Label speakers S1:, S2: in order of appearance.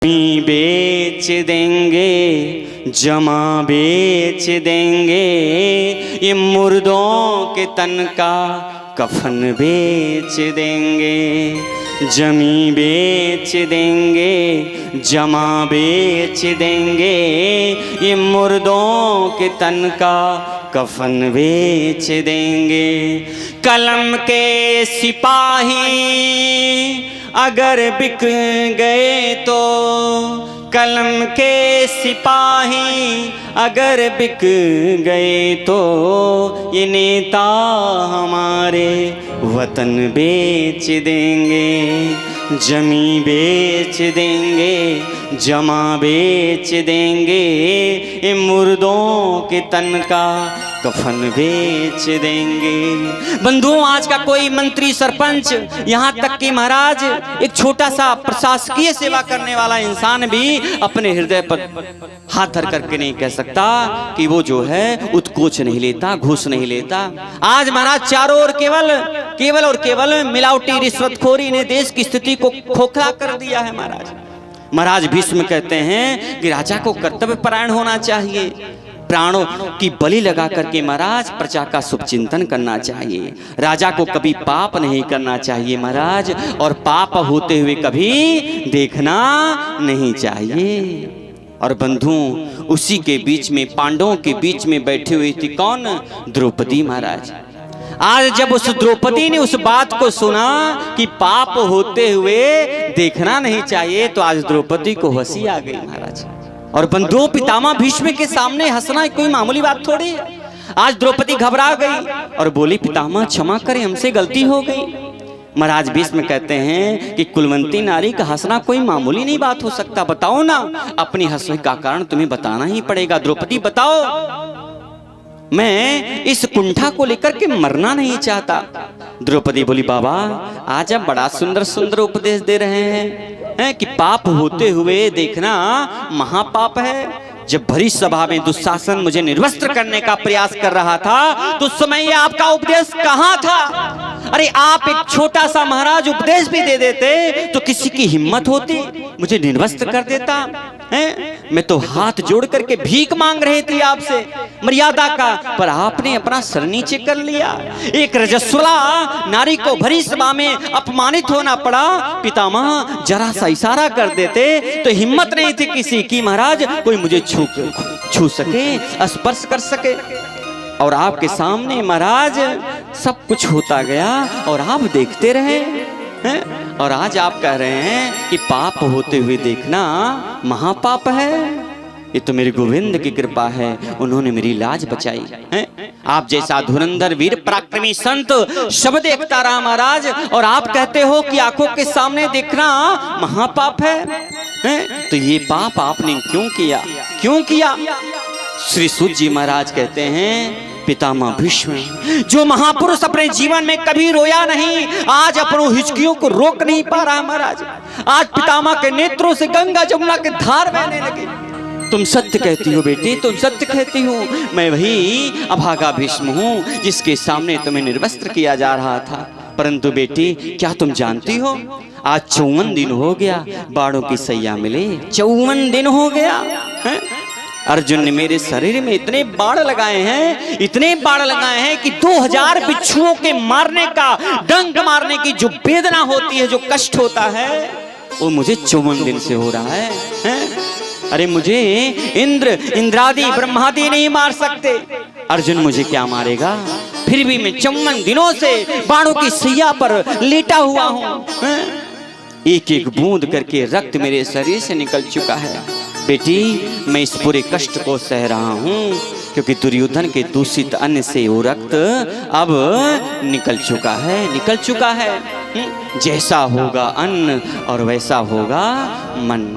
S1: जमी बेच देंगे, जमा बेच देंगे, ये मुर्दों के तन का कफन बेच देंगे। जमी बेच देंगे, जमा बेच देंगे, ये मुर्दों के तन का कफन बेच देंगे। कलम के सिपाही अगर बिक गए तो, कलम के सिपाही अगर बिक गए तो, ये नेता हमारे वतन बेच देंगे। जमी बेच देंगे, जमा बेच देंगे, ये मुर्दों के तन का कफन बेच देंगे। बंधुओं, आज का कोई मंत्री, सरपंच, यहाँ तक कि महाराज एक छोटा सा प्रशासकीय सेवा करने वाला इंसान भी अपने हृदय पर हाथ धर करके नहीं कह सकता कि वो जो है उत्कोच नहीं लेता, घूस नहीं लेता। आज महाराज चारों ओर केवल और केवल मिलावटी रिश्वतखोरी ने देश की स्थिति को खोखला कर दिया है। महाराज भीष्म कहते हैं कि राजा को कर्तव्य परायण होना चाहिए, प्राणों की बलि लगा करके महाराज प्रजा का शुभ चिंतन करना चाहिए। राजा को कभी पाप नहीं करना चाहिए महाराज, और पाप होते हुए कभी देखना नहीं चाहिए। और बंधुओं, उसी के बीच में, पांडवों के बीच में बैठी हुई थी कौन? द्रौपदी महाराज। आज जब उस द्रौपदी ने उस बात को सुना कि पाप होते हुए देखना नहीं चाहिए, तो आज द्रौपदी को हंसी आ गई महाराज। और बंधुओं, पितामह भीष्म के सामने हंसना कोई मामूली बात थोड़ी है। आज द्रौपदी घबरा गई और बोली, पितामह क्षमा करें, हमसे गलती हो गई। महाराज भीष्म कहते हैं कि कुलवंती नारी का हंसना कोई मामूली नहीं बात हो सकता। बताओ ना, अपनी हंसी का कारण तुम्हें बताना ही पड़ेगा। द्रौपदी बताओ, मैं इस कुंठा को लेकर के मरना नहीं चाहता। द्रौपदी बोली, बाबा आज आप बड़ा सुंदर सुंदर उपदेश दे रहे हैं कि पाप होते हुए देखना महापाप है। जब भरी सभा में दुशासन मुझे निर्वस्त्र करने का प्रयास कर रहा था, तो उस समय ये आपका उपदेश कहाँ था? अरे आप एक छोटा सा महाराज उपदेश भी दे देते तो किसी की हिम्मत होती, मुझे निर्वस्त्र कर देता है? मैं तो हाथ जोड़ करके भीख मांग रही थी आपसे मर्यादा का, पर आपने अपना सर नीचे कर लिया। एक रजस्वला नारी को भरी सभा में अपमानित होना पड़ा। पितामह जरा सा इशारा कर देते तो हिम्मत नहीं थी किसी की महाराज कोई मुझे छू सके, स्पर्श कर सके। और आपके सामने महाराज सब कुछ होता गया और आप देखते रहे हैं। और आज आप कह रहे हैं कि पाप होते हुए देखना महापाप है। ये तो मेरे गोविंद की कृपा है, उन्होंने मेरी लाज बचाई है। आप जैसा धुरंधर वीर पराक्रमी संत शब्द एकता राम महाराज, और आप कहते हो कि आंखों के सामने देखना महापाप है? तो ये पाप आपने क्यों किया, क्यों किया? श्री सूत जी महाराज कहते हैं, पितामह भीष्म जो महापुरुष अपने जीवन में कभी रोया नहीं, आज अपनों हिचकियों को रोक नहीं पा रहा महाराज। आज पितामह के नेत्रों से गंगा जमुना के धार बहने लगे। तुम सत्य कहती हो बेटी, तुम सत्य कहती हो। मैं वही अभागा भीष्म हूँ जिसके सामने तुम्हें निर्वस्त्र किया जा रहा था। परंतु बेटी, क्या तुम जानती हो, आज 54 दिन हो गया बाणों की सैया मिले। 54 दिन हो गया है? अर्जुन ने मेरे शरीर में इतने बाण लगाए हैं, इतने बाण लगाए हैं कि 2000 बिच्छुओं के मारने का, डंक मारने की जो वेदना होती है, जो कष्ट होता है, वो मुझे 54 दिन से हो रहा है? अरे मुझे इंद्रादि ब्रह्मादि नहीं मार सकते, अर्जुन मुझे क्या मारेगा? फिर भी मैं 54 दिनों से बाणों की सैया पर लेटा हुआ हूँ। एक एक बूंद करके रक्त मेरे शरीर से निकल चुका है। बेटी, मैं इस पूरे कष्ट को सह रहा हूँ क्योंकि दुर्योधन के दूषित अन्न से वो रक्त अब निकल चुका है। जैसा होगा अन्न और वैसा होगा मन।